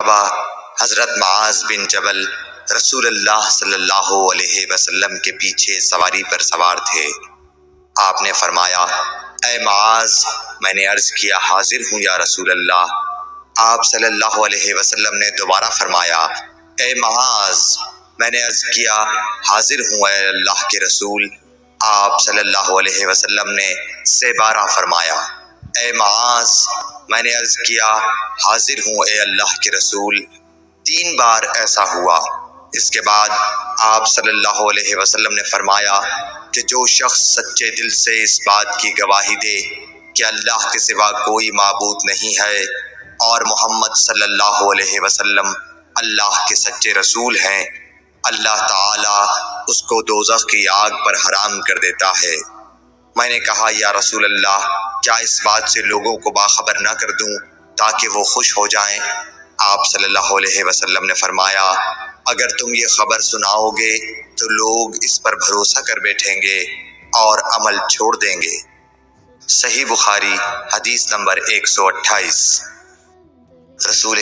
مرتبہ حضرت معاذ بن جبل رسول اللہ صلی اللہ علیہ وسلم کے پیچھے سواری پر سوار تھے۔ آپ نے فرمایا، اے معاذ، میں نے عرض کیا حاضر ہوں یا رسول اللہ۔ آپ صلی اللہ علیہ وسلم نے دوبارہ فرمایا، اے معاذ، میں نے عرض کیا حاضر ہوں اے اللہ کے رسول۔ آپ صلی اللہ علیہ وسلم نے سے بارہ فرمایا، اے معاذ، میں نے عرض کیا حاضر ہوں اے اللہ کے رسول۔ 3 بار ایسا ہوا۔ اس کے بعد آپ صلی اللہ علیہ وسلم نے فرمایا کہ جو شخص سچے دل سے اس بات کی گواہی دے کہ اللہ کے سوا کوئی معبود نہیں ہے اور محمد صلی اللہ علیہ وسلم اللہ کے سچے رسول ہیں، اللہ تعالیٰ اس کو دوزخ کی آگ پر حرام کر دیتا ہے۔ میں نے کہا، یا رسول اللہ، کیا اس بات سے لوگوں کو باخبر نہ کر دوں تاکہ وہ خوش ہو جائیں؟ آپ صلی اللہ علیہ وسلم نے فرمایا، اگر تم یہ خبر سناؤ گے تو لوگ اس پر بھروسہ کر بیٹھیں گے اور عمل چھوڑ دیں گے۔ صحیح بخاری حدیث نمبر 128۔ رسول